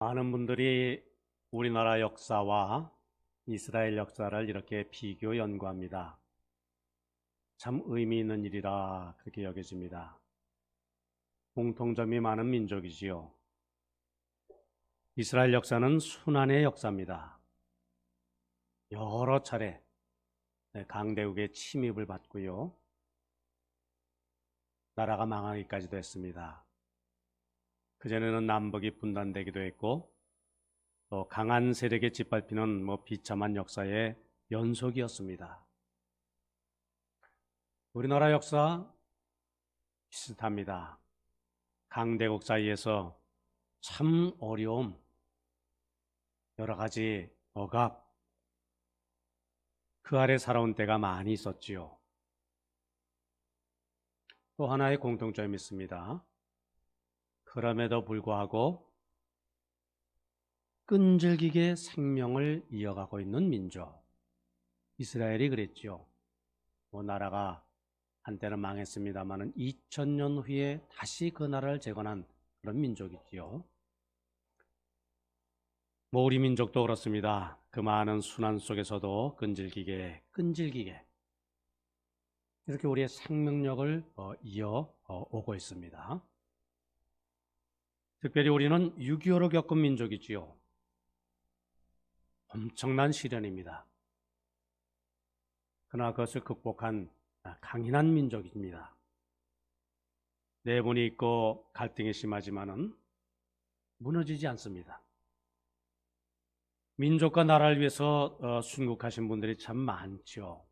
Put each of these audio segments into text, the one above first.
많은 분들이 우리나라 역사와 이스라엘 역사를 이렇게 비교 연구합니다. 참 의미 있는 일이라 그렇게 여겨집니다. 공통점이 많은 민족이지요. 이스라엘 역사는 순환의 역사입니다. 여러 차례 강대국의 침입을 받고요. 나라가 망하기까지도 했습니다. 그전에는 남북이 분단되기도 했고 또 강한 세력의 짓밟히는 비참한 역사의 연속이었습니다. 우리나라 역사 비슷합니다. 강대국 사이에서 참 어려움, 여러 가지 억압, 그 아래 살아온 때가 많이 있었지요. 또 하나의 공통점이 있습니다. 그럼에도 불구하고 끈질기게 생명을 이어가고 있는 민족, 이스라엘이 그랬죠. 나라가 한때는 망했습니다마는 2000년 후에 다시 그 나라를 재건한 그런 민족이지요. 우리 민족도 그렇습니다. 그 많은 순환 속에서도 끈질기게 이렇게 우리의 생명력을 이어오고 있습니다. 특별히 우리는 6.25를 겪은 민족이지요. 엄청난 시련입니다. 그러나 그것을 극복한 강인한 민족입니다. 내분이 있고 갈등이 심하지만은 무너지지 않습니다. 민족과 나라를 위해서 순국하신 분들이 참 많죠.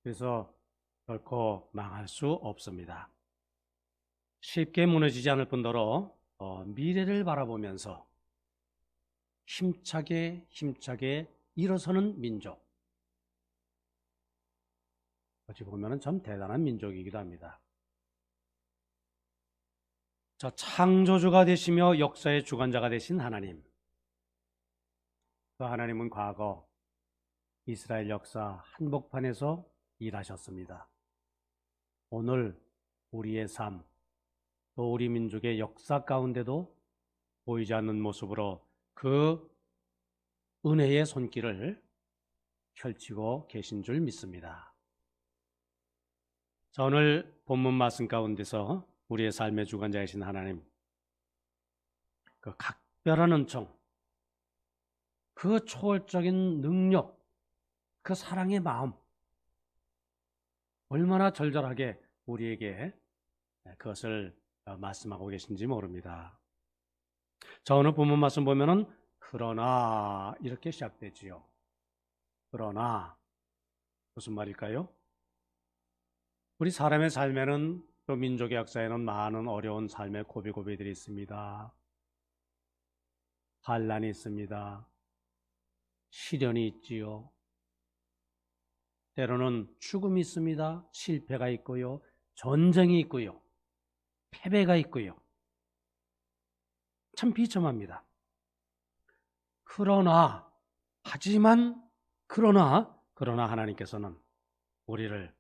그래서 결코 망할 수 없습니다. 쉽게 무너지지 않을 뿐더러 미래를 바라보면서 힘차게 일어서는 민족. 어찌 보면 참 대단한 민족이기도 합니다. 자, 창조주가 되시며 역사의 주관자가 되신 하나님. 그 하나님은 과거 이스라엘 역사 한복판에서 일하셨습니다. 오늘 우리의 삶, 또 우리 민족의 역사 가운데도 보이지 않는 모습으로 그 은혜의 손길을 펼치고 계신 줄 믿습니다. 자, 오늘 본문 말씀 가운데서 우리의 삶의 주관자이신 하나님, 그 각별한 은총, 그 초월적인 능력, 그 사랑의 마음, 얼마나 절절하게 우리에게 그것을 말씀하고 계신지 모릅니다. 자, 오늘 본문 말씀 보면은 그러나 이렇게 시작되지요. 그러나 무슨 말일까요? 우리 사람의 삶에는, 또 민족의 역사에는 많은 어려운 삶의 고비고비들이 있습니다. 환난이 있습니다. 시련이 있지요. 때로는 죽음이 있습니다. 실패가 있고요. 전쟁이 있고요. 패배가 있고요. 참 비참합니다. 그러나 하나님께서는 우리를,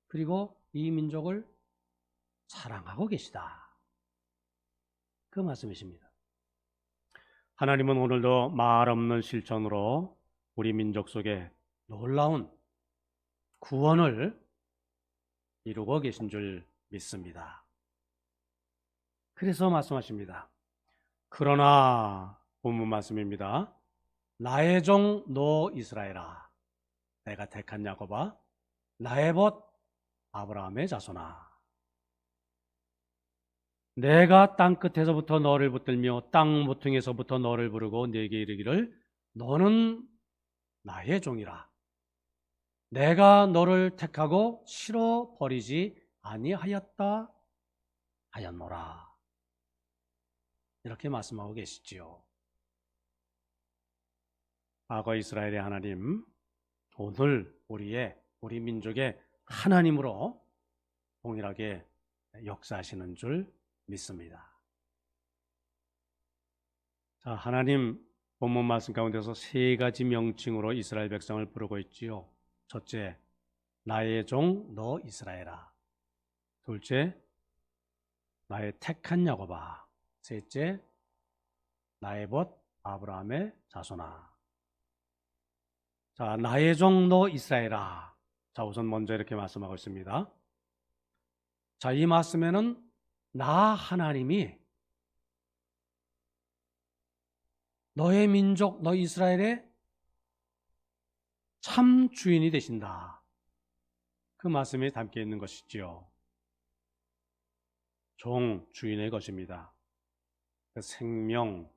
그리고 이 민족을 사랑하고 계시다. 그 말씀이십니다. 하나님은 오늘도 말 없는 실천으로 우리 민족 속에 놀라운 구원을 이루고 계신 줄 믿습니다. 그래서 말씀하십니다. 그러나 본문 말씀입니다. 나의 종 너 이스라엘아, 내가 택한 야곱아, 나의 벗 아브라함의 자손아, 내가 땅 끝에서부터 너를 붙들며 땅 모퉁이에서부터 너를 부르고 네게 이르기를 너는 나의 종이라. 내가 너를 택하고 싫어 버리지 아니하였다 하였노라. 이렇게 말씀하고 계시지요. 과거 이스라엘의 하나님, 오늘 우리 민족의 하나님으로 동일하게 역사하시는 줄 믿습니다. 자, 하나님 본문 말씀 가운데서 세 가지 명칭으로 이스라엘 백성을 부르고 있지요. 첫째, 나의 종 너 이스라엘아. 둘째, 나의 택한 야곱아. 셋째, 나의 벗 아브라함의 자손아. 자, 나의 종 너 이스라엘아. 자, 우선 먼저 이렇게 말씀하고 있습니다. 자, 이 말씀에는 나 하나님이 너의 민족, 너 이스라엘의 참 주인이 되신다. 그 말씀이 담겨 있는 것이지요. 종, 주인의 것입니다. 그 생명,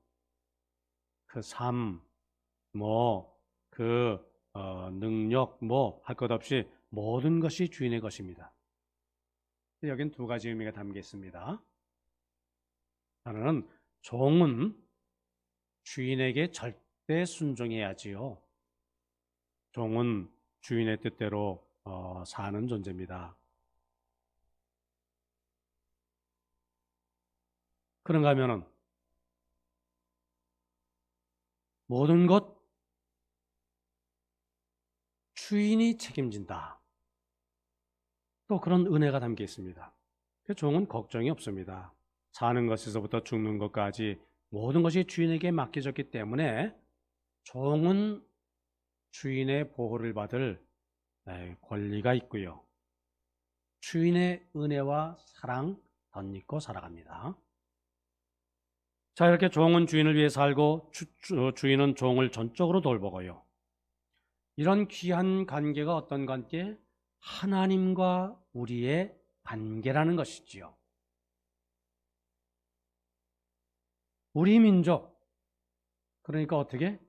그 삶, 능력, 할 것 없이 모든 것이 주인의 것입니다. 여긴 두 가지 의미가 담겨 있습니다. 하나는 종은 주인에게 절대 순종해야지요. 종은 주인의 뜻대로 사는 존재입니다. 그런가 하면은 모든 것 주인이 책임진다. 또 그런 은혜가 담겨 있습니다. 종은 걱정이 없습니다. 사는 것에서부터 죽는 것까지 모든 것이 주인에게 맡겨졌기 때문에 종은 주인의 보호를 받을 권리가 있고요. 주인의 은혜와 사랑 덧입고 살아갑니다. 자, 이렇게 종은 주인을 위해 살고 주인은 종을 전적으로 돌보고요. 이런 귀한 관계가 어떤 관계? 하나님과 우리의 관계라는 것이지요. 우리 민족, 그러니까 어떻게?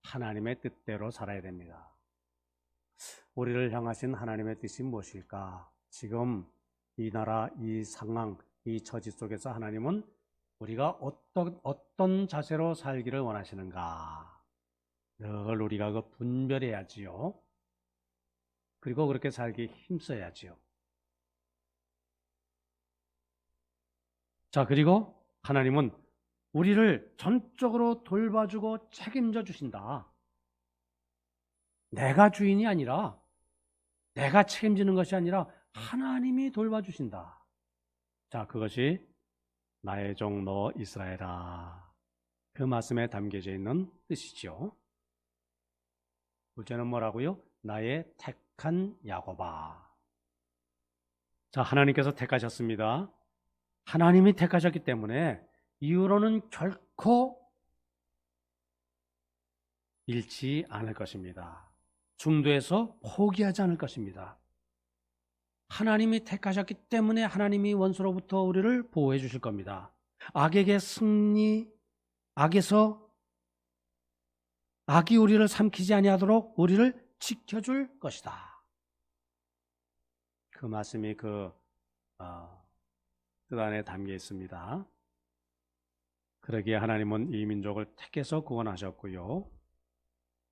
하나님의 뜻대로 살아야 됩니다. 우리를 향하신 하나님의 뜻이 무엇일까? 지금 이 나라, 이 상황, 이 처지 속에서 하나님은 우리가 어떤 자세로 살기를 원하시는가? 늘 우리가 그 분별해야지요. 그리고 그렇게 살기 힘써야지요. 자, 그리고 하나님은 우리를 전적으로 돌봐주고 책임져 주신다. 내가 주인이 아니라, 내가 책임지는 것이 아니라 하나님이 돌봐주신다. 자, 그것이 나의 종 너 이스라엘아. 그 말씀에 담겨져 있는 뜻이죠. 둘째는 뭐라고요? 나의 택한 야곱아. 자, 하나님께서 택하셨습니다. 하나님이 택하셨기 때문에 이후로는 결코 잃지 않을 것입니다. 중도에서 포기하지 않을 것입니다. 하나님이 택하셨기 때문에 하나님이 원수로부터 우리를 보호해 주실 겁니다. 악에게 승리, 악이 우리를 삼키지 아니하도록 우리를 지켜줄 것이다. 그 말씀이 그 뜻 안에 담겨 있습니다. 그러기에 하나님은 이 민족을 택해서 구원하셨고요.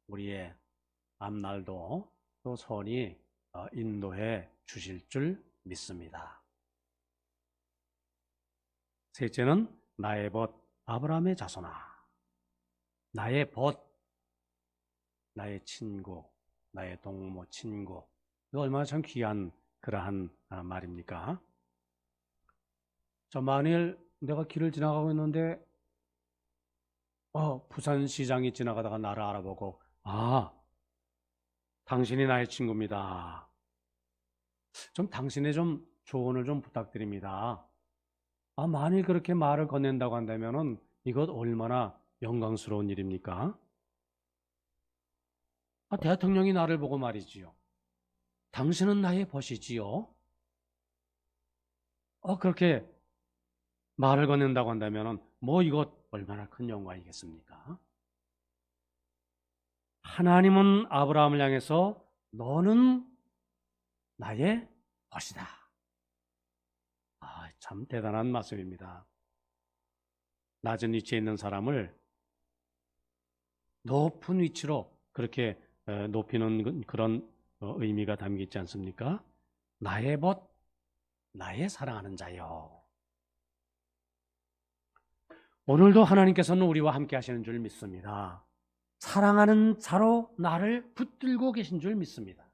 우리의 앞날도 또 선히 인도해 주실 줄 믿습니다. 셋째는 나의 벗 아브라함의 자손아. 나의 벗, 나의 친구, 나의 동무 친구. 이거 얼마나 참 귀한 그러한 말입니까? 저 만일 내가 길을 지나가고 있는데 부산시장이 지나가다가 나를 알아보고 당신이 나의 친구입니다. 좀 당신의 좀 조언을 좀 부탁드립니다. 만일 그렇게 말을 건넨다고 한다면은 이것 얼마나 영광스러운 일입니까? 대통령이 나를 보고 말이지요. 당신은 나의 벗이지요. 그렇게 말을 건넨다고 한다면은 이것 얼마나 큰 영광이겠습니까? 하나님은 아브라함을 향해서 너는 나의 벗이다. 참 대단한 말씀입니다. 낮은 위치에 있는 사람을 높은 위치로 그렇게 높이는 그런 의미가 담겨 있지 않습니까? 나의 벗, 나의 사랑하는 자요. 오늘도 하나님께서는 우리와 함께 하시는 줄 믿습니다. 사랑하는 자로 나를 붙들고 계신 줄 믿습니다.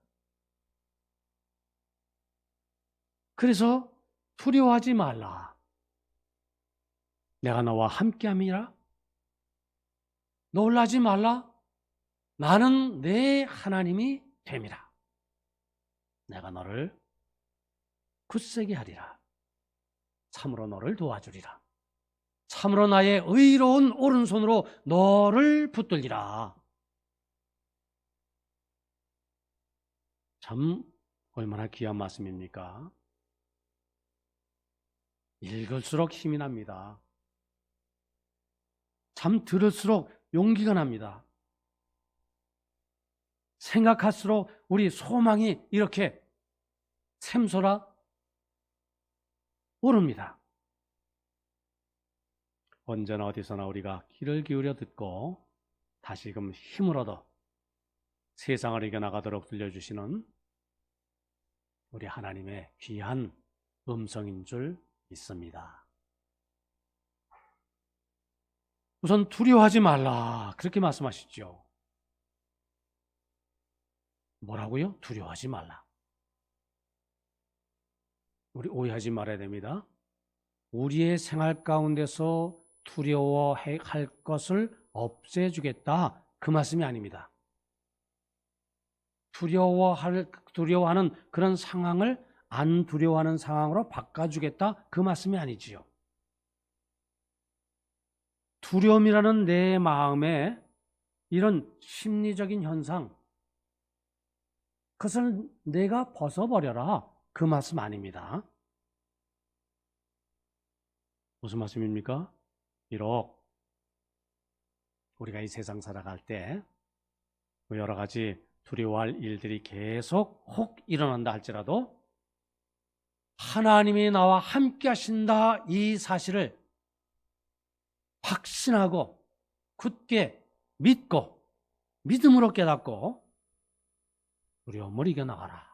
그래서 두려워하지 말라. 내가 너와 함께함이라 놀라지 말라. 나는 내 하나님이 됨이라. 내가 너를 굳세게 하리라. 참으로 너를 도와주리라. 참으로 나의 의로운 오른손으로 너를 붙들리라. 참 얼마나 귀한 말씀입니까? 읽을수록 힘이 납니다. 참 들을수록 용기가 납니다. 생각할수록 우리 소망이 이렇게 샘솟아 오릅니다. 언제나 어디서나 우리가 귀를 기울여 듣고 다시금 힘을 얻어 세상을 이겨나가도록 들려주시는 우리 하나님의 귀한 음성인 줄 믿습니다. 우선 두려워하지 말라 그렇게 말씀하시죠. 뭐라고요? 두려워하지 말라. 우리 오해하지 말아야 됩니다. 우리의 생활 가운데서 두려워할 것을 없애주겠다 그 말씀이 아닙니다. 두려워하는 그런 상황을 안 두려워하는 상황으로 바꿔주겠다 그 말씀이 아니지요. 두려움이라는 내 마음에 이런 심리적인 현상, 그것을 내가 벗어버려라 그 말씀 아닙니다. 무슨 말씀입니까? 비록 우리가 이 세상 살아갈 때 여러 가지 두려워할 일들이 계속 혹 일어난다 할지라도 하나님이 나와 함께 하신다 이 사실을 확신하고 굳게 믿고 믿음으로 깨닫고 두려움을 이겨나가라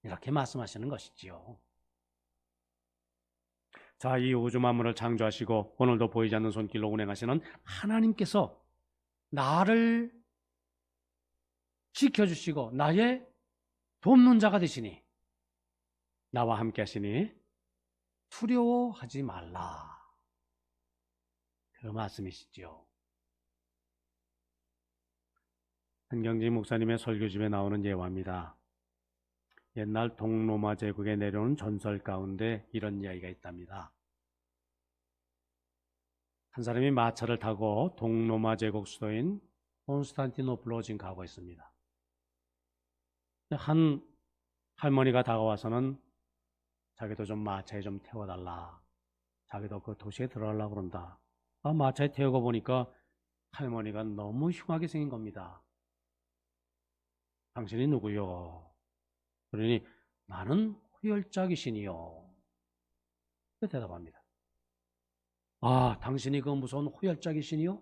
이렇게 말씀하시는 것이지요. 자, 이 우주 만물을 창조하시고 오늘도 보이지 않는 손길로 운행하시는 하나님께서 나를 지켜주시고 나의 돕는 자가 되시니 나와 함께 하시니 두려워하지 말라 그 말씀이시죠. 한경지 목사님의 설교집에 나오는 예화입니다. 옛날 동로마 제국에 내려오는 전설 가운데 이런 이야기가 있답니다. 한 사람이 마차를 타고 동로마 제국 수도인 콘스탄티노플로 지금 가고 있습니다. 한 할머니가 다가와서는 자기도 좀 마차에 좀 태워달라. 자기도 그 도시에 들어가려고 그런다. 마차에 태우고 보니까 할머니가 너무 흉하게 생긴 겁니다. 당신이 누구요? 그러니 나는 후열자 귀신이요. 대답합니다. 당신이 그 무서운 후열자 귀신이요?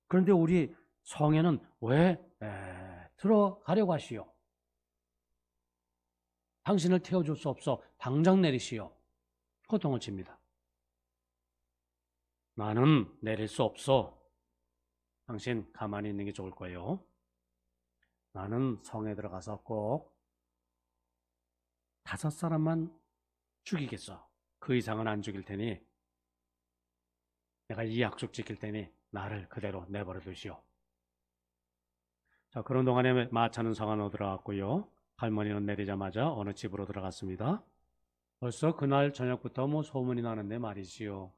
그런데 우리 성에는 왜 들어가려고 하시오? 당신을 태워줄 수 없어. 당장 내리시오. 호통을 칩니다. 나는 내릴 수 없어. 당신 가만히 있는 게 좋을 거예요. 나는 성에 들어가서 꼭 5사람만 죽이겠어. 그 이상은 안 죽일 테니 내가 이 약속 지킬 테니 나를 그대로 내버려 두시오. 자, 그런 동안에 마차는 성 안으로 들어갔고요. 할머니는 내리자마자 어느 집으로 들어갔습니다. 벌써 그날 저녁부터 소문이 나는데 말이지요.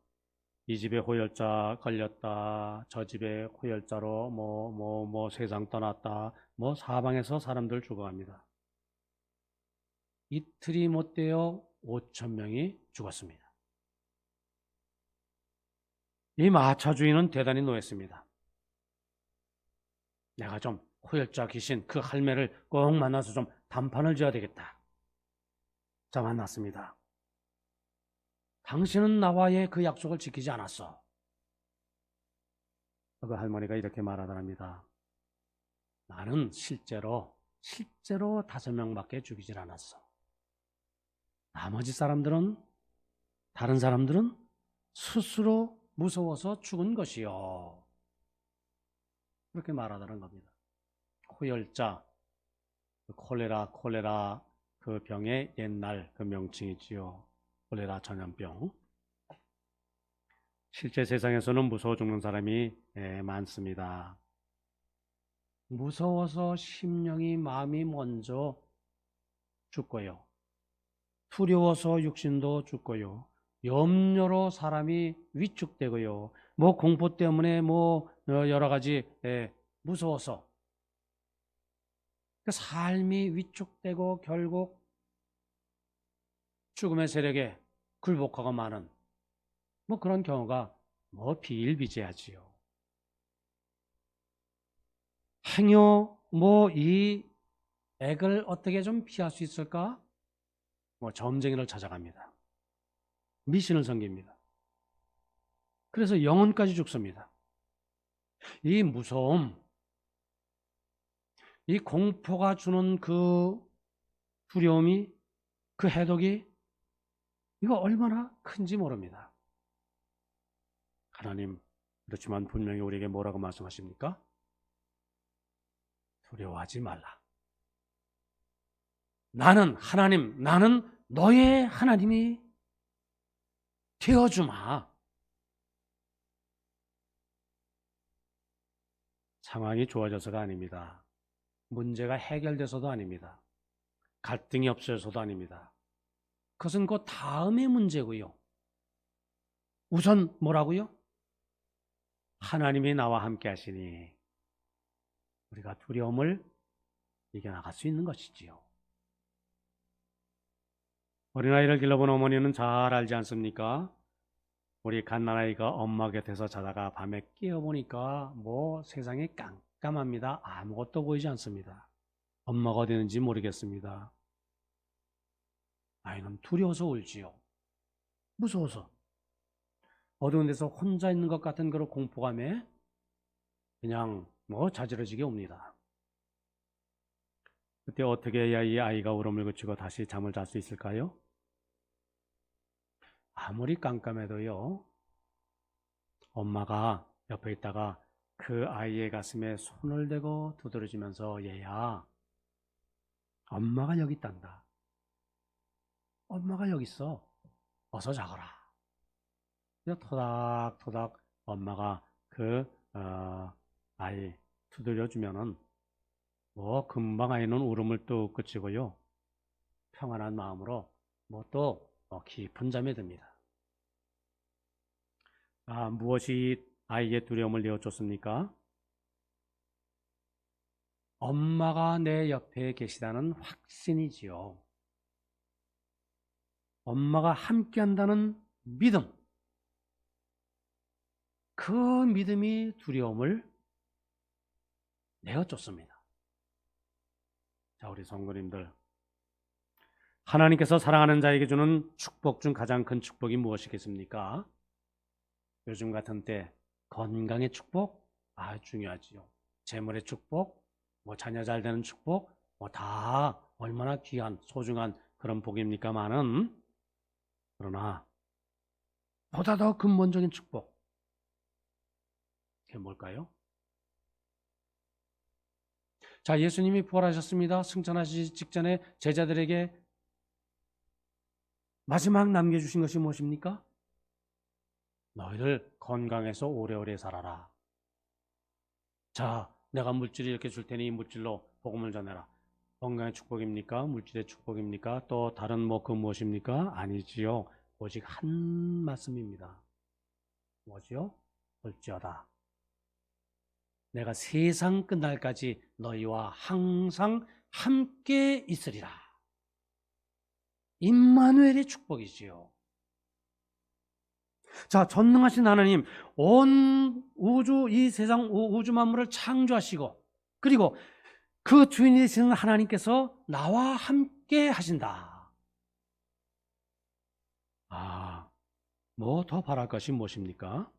이 집에 호열자 걸렸다. 저 집에 호열자로 세상 떠났다. 사방에서 사람들 죽어갑니다. 이틀이 못 되어 5,000명이 죽었습니다. 이 마차 주인은 대단히 노했습니다. 내가 좀 호열자 귀신 그 할매를 꼭 만나서 좀 단판을 지어야 되겠다. 자, 만났습니다. 당신은 나와의 그 약속을 지키지 않았어. 그 할머니가 이렇게 말하더랍니다. 나는 실제로 5명밖에 죽이질 않았어. 나머지 사람들은, 다른 사람들은 스스로 무서워서 죽은 것이요. 그렇게 말하다는 겁니다. 호열자, 콜레라 그 병의 옛날 그 명칭이지요. 콜레라 전염병. 실제 세상에서는 무서워 죽는 사람이 많습니다. 무서워서 심령이 마음이 먼저 죽고요. 두려워서 육신도 죽고요. 염려로 사람이 위축되고요. 뭐 공포 때문에 뭐 여러 가지 무서워서 삶이 위축되고 결국 죽음의 세력에 굴복하고 마는 뭐 그런 경우가 뭐 비일비재하지요. 행여 뭐 이 액을 어떻게 좀 피할 수 있을까? 뭐 점쟁이를 찾아갑니다. 미신을 섬깁니다. 그래서 영혼까지 죽습니다. 이 무서움, 이 공포가 주는 그 두려움이, 그 해독이 이거 얼마나 큰지 모릅니다. 하나님, 그렇지만 분명히 우리에게 뭐라고 말씀하십니까? 두려워하지 말라. 나는 하나님, 나는 너의 하나님이 되어주마. 상황이 좋아져서가 아닙니다. 문제가 해결돼서도 아닙니다. 갈등이 없어져서도 아닙니다. 그것은 그 다음의 문제고요. 우선 뭐라고요? 하나님이 나와 함께 하시니 우리가 두려움을 이겨나갈 수 있는 것이지요. 어린아이를 길러본 어머니는 잘 알지 않습니까? 우리 갓난아이가 엄마 곁에서 자다가 밤에 깨어보니까 뭐 세상이 깜깜합니다. 아무것도 보이지 않습니다. 엄마가 어디 있는지 모르겠습니다. 아이는 두려워서 울지요. 무서워서. 어두운 데서 혼자 있는 것 같은 그런 공포감에 그냥 뭐 자지러지게 옵니다. 그때 어떻게 해야 이 아이가 울음을 그치고 다시 잠을 잘 수 있을까요? 아무리 깜깜해도요, 엄마가 옆에 있다가 그 아이의 가슴에 손을 대고 두드려주면서 얘야, 엄마가 여기 있단다. 엄마가 여기 있어. 어서 자거라. 토닥토닥 엄마가 그 아이 두드려주면은 뭐 금방 아이는 울음을 뚝 그치고요. 평안한 마음으로 뭐 또 깊은 잠에 듭니다. 무엇이 아이의 두려움을 내어줬습니까? 엄마가 내 옆에 계시다는 확신이지요. 엄마가 함께한다는 믿음. 그 믿음이 두려움을 내어줬습니다. 자, 우리 성도님들, 하나님께서 사랑하는 자에게 주는 축복 중 가장 큰 축복이 무엇이겠습니까? 요즘 같은 때 건강의 축복 중요하지요. 재물의 축복, 뭐 자녀 잘 되는 축복, 뭐 다 얼마나 귀한 소중한 그런 복입니까마는, 그러나 보다 더 근본적인 축복, 그게 뭘까요? 자, 예수님이 부활하셨습니다. 승천하시기 직전에 제자들에게 마지막 남겨주신 것이 무엇입니까? 너희들 건강해서 오래오래 살아라. 자, 내가 물질을 이렇게 줄 테니 이 물질로 복음을 전해라. 건강의 축복입니까? 물질의 축복입니까? 또 다른 뭐 그 무엇입니까? 아니지요. 오직 한 말씀입니다. 뭐지요? 볼지어다. 내가 세상 끝날까지 너희와 항상 함께 있으리라. 임마누엘의 축복이지요. 자, 전능하신 하나님, 온 우주, 이 세상 우주 만물을 창조하시고, 그리고 그 주인이 되시는 하나님께서 나와 함께 하신다. 뭐 더 바랄 것이 무엇입니까?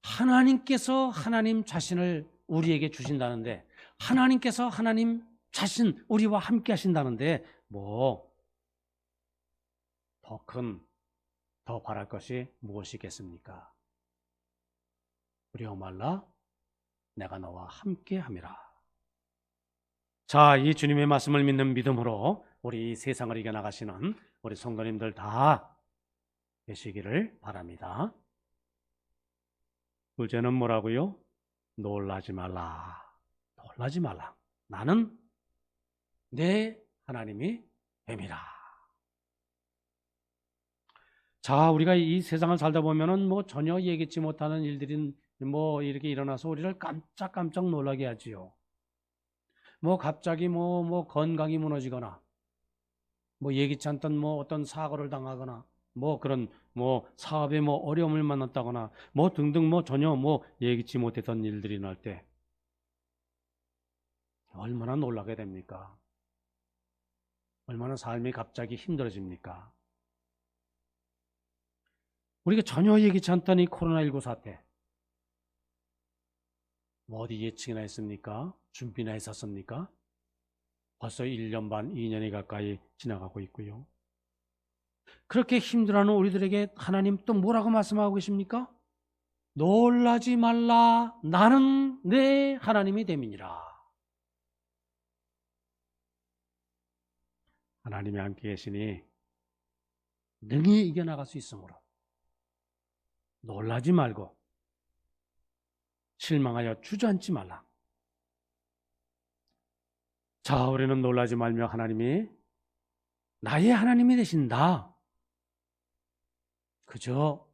하나님께서 하나님 자신을 우리에게 주신다는데, 하나님께서 하나님 자신 우리와 함께 하신다는데, 뭐 더 바랄 것이 무엇이겠습니까? 두려워 말라, 내가 너와 함께 함이라. 자, 이 주님의 말씀을 믿는 믿음으로 우리 세상을 이겨나가시는 우리 성도님들 다 되시기를 바랍니다. 둘째는 뭐라고요? 놀라지 말라. 놀라지 말라. 나는 내 하나님이 됨이라. 자, 우리가 이 세상을 살다 보면은 뭐 전혀 예기치 못하는 일들이 뭐 이렇게 일어나서 우리를 깜짝깜짝 놀라게 하지요. 뭐 갑자기 뭐 건강이 무너지거나 뭐 예기치 않던 뭐 어떤 사고를 당하거나 뭐 그런 뭐 사업에 뭐 어려움을 만났다거나 뭐 등등 뭐 전혀 뭐 예기치 못했던 일들이 날 때 얼마나 놀라게 됩니까? 얼마나 삶이 갑자기 힘들어집니까? 우리가 전혀 예기치 않던 이 코로나19 사태 뭐 어디 예측이나 했습니까? 준비나 했었습니까? 벌써 1년 반, 2년이 가까이 지나가고 있고요. 그렇게 힘들어하는 우리들에게 하나님 또 뭐라고 말씀하고 계십니까? 놀라지 말라. 나는 내 하나님이 됨이니라. 하나님이 함께 계시니 능히 이겨나갈 수 있으므로 놀라지 말고 실망하여 주저앉지 말라. 자, 우리는 놀라지 말며 하나님이 나의 하나님이 되신다. 그저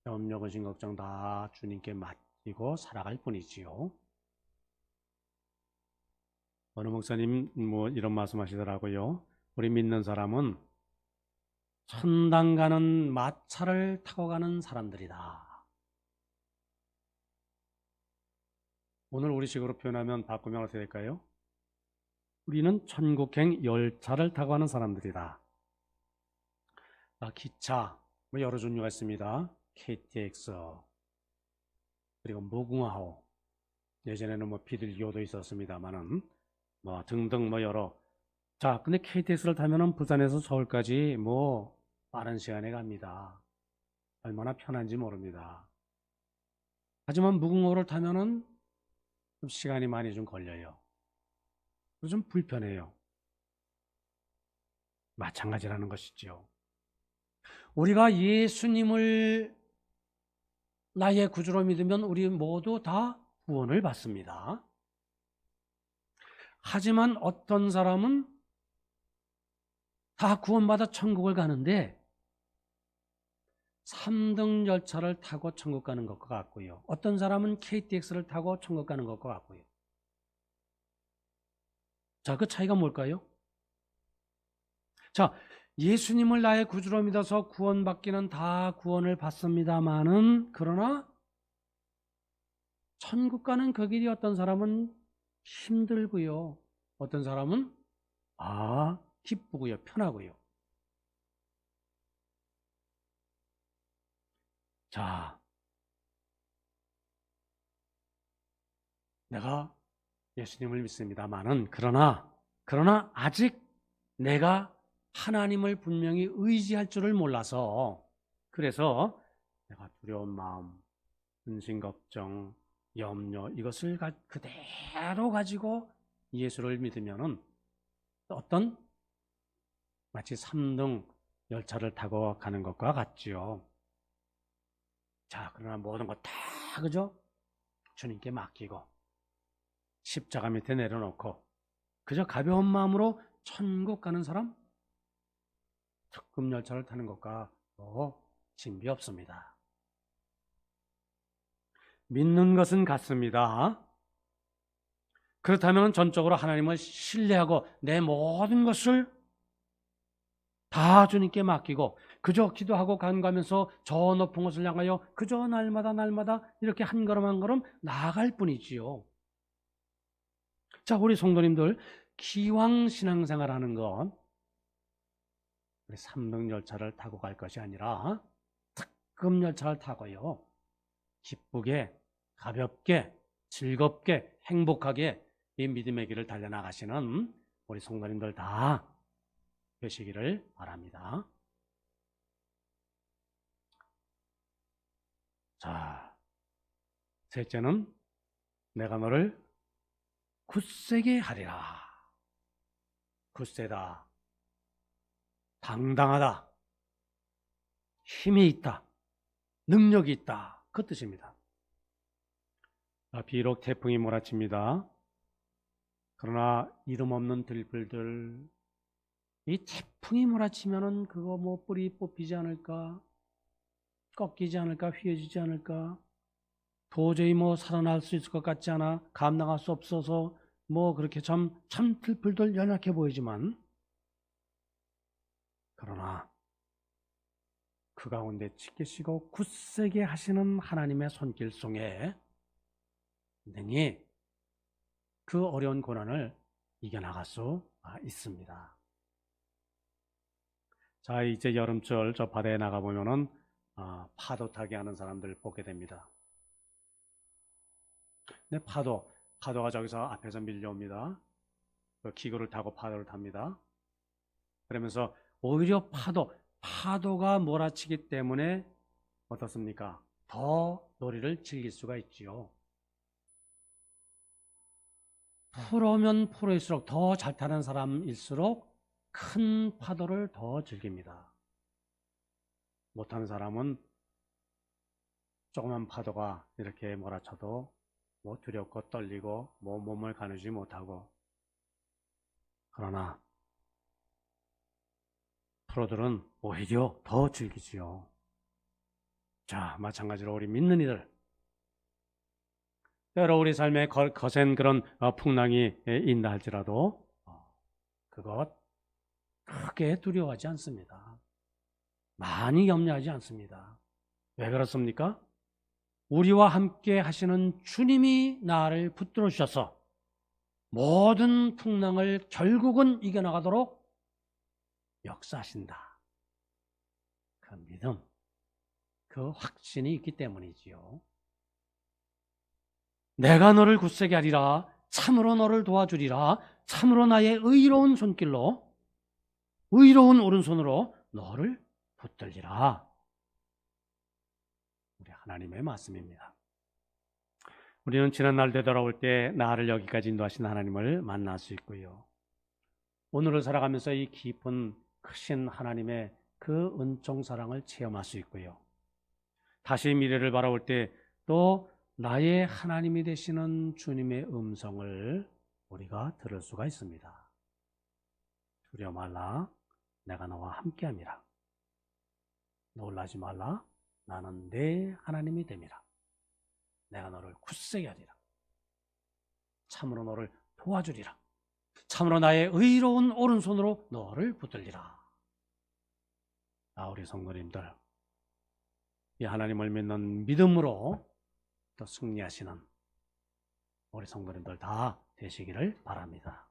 염려, 근심, 걱정 다 주님께 맡기고 살아갈 뿐이지요. 어느 목사님 뭐 이런 말씀하시더라고요. 우리 믿는 사람은 천당 가는 마차를 타고 가는 사람들이다. 오늘 우리식으로 표현하면 바꾸면 어떻게 될까요? 우리는 천국행 열차를 타고 가는 사람들이다. 기차 뭐 여러 종류가 있습니다. KTX 그리고 무궁화호 예전에는 뭐 비둘기호도 있었습니다만은 뭐 등등 뭐 여러. 자, 근데 KTX를 타면은 부산에서 서울까지 뭐 빠른 시간에 갑니다. 얼마나 편한지 모릅니다. 하지만 무궁화호를 타면은 좀 시간이 많이 좀 걸려요. 좀 불편해요. 마찬가지라는 것이죠. 우리가 예수님을 나의 구주로 믿으면 우리 모두 다 구원을 받습니다. 하지만 어떤 사람은 다 구원받아 천국을 가는데 3등 열차를 타고 천국 가는 것과 같고요. 어떤 사람은 KTX를 타고 천국 가는 것과 같고요. 자, 그 차이가 뭘까요? 자, 예수님을 나의 구주로 믿어서 구원받기는 다 구원을 받습니다마는 그러나 천국 가는 그 길이 어떤 사람은 힘들고요. 어떤 사람은 기쁘고요. 편하고요. 자, 내가 예수님을 믿습니다마는 그러나 아직 내가 하나님을 분명히 의지할 줄을 몰라서 그래서 내가 두려운 마음, 근심, 걱정, 염려 이것을 그대로 가지고 예수를 믿으면은 어떤 마치 3등 열차를 타고 가는 것과 같지요. 자, 그러나 모든 것 다 그죠? 주님께 맡기고 십자가 밑에 내려놓고 그저 가벼운 마음으로 천국 가는 사람 특급 열차를 타는 것과 진비 없습니다. 믿는 것은 같습니다. 그렇다면 전적으로 하나님을 신뢰하고 내 모든 것을 다 주님께 맡기고 그저 기도하고 간구하면서 저 높은 곳을 향하여 그저 날마다 이렇게 한 걸음 한 걸음 나아갈 뿐이지요. 자, 우리 성도님들 기왕 신앙생활 하는 건 우리 3등 열차를 타고 갈 것이 아니라 특급 열차를 타고요. 기쁘게, 가볍게, 즐겁게, 행복하게 이 믿음의 길을 달려나가시는 우리 성도님들 다 되시기를 바랍니다. 자, 셋째는 내가 너를 굳세게 하리라. 굳세다. 당당하다. 힘이 있다. 능력이 있다. 그 뜻입니다. 비록 태풍이 몰아칩니다. 그러나 이름 없는 들불들, 이 태풍이 몰아치면은 그거 뭐 뿌리 뽑히지 않을까, 꺾이지 않을까, 휘어지지 않을까, 도저히 뭐 살아날 수 있을 것 같지 않아, 감당할 수 없어서 뭐 그렇게 참 들불들 연약해 보이지만, 그러나 그 가운데 지키시고 굳세게 하시는 하나님의 손길 속에 능히 그 어려운 고난을 이겨나갈 수 있습니다. 자, 이제 여름철 저 바다에 나가보면은 파도 타기 하는 사람들 보게 됩니다. 근데 파도가 저기서 앞에서 밀려옵니다. 그 기구를 타고 파도를 탑니다. 그러면서 오히려 파도가 몰아치기 때문에 어떻습니까? 더 놀이를 즐길 수가 있지요. 프로면 프로일수록 더 잘 타는 사람일수록 큰 파도를 더 즐깁니다. 못하는 사람은 조그만 파도가 이렇게 몰아쳐도 뭐 두렵고 떨리고 뭐 몸을 가누지 못하고, 그러나 프로들은 오히려 더 즐기지요. 자, 마찬가지로 우리 믿는 이들, 때로 우리 삶에 거센 그런 풍랑이 있다 할지라도 그것 크게 두려워하지 않습니다. 많이 염려하지 않습니다. 왜 그렇습니까? 우리와 함께 하시는 주님이 나를 붙들어 주셔서 모든 풍랑을 결국은 이겨나가도록 역사하신다. 그 믿음, 그 확신이 있기 때문이지요. 내가 너를 굳세게 하리라, 참으로 너를 도와주리라, 참으로 나의 의로운 손길로, 의로운 오른손으로 너를 붙들리라. 우리 하나님의 말씀입니다. 우리는 지난날 되돌아올 때 나를 여기까지 인도하신 하나님을 만날 수 있고요. 오늘을 살아가면서 이 깊은 크신 하나님의 그 은총 사랑을 체험할 수 있고요. 다시 미래를 바라볼 때 또 나의 하나님이 되시는 주님의 음성을 우리가 들을 수가 있습니다. 두려워 말라, 내가 너와 함께함이라. 놀라지 말라, 나는 내 하나님이 됨이라. 내가 너를 굳세게 하리라. 참으로 너를 도와주리라. 참으로 나의 의로운 오른손으로 너를 붙들리라. 우리 성도님들, 이 하나님을 믿는 믿음으로 또 승리하시는 우리 성도님들 다 되시기를 바랍니다.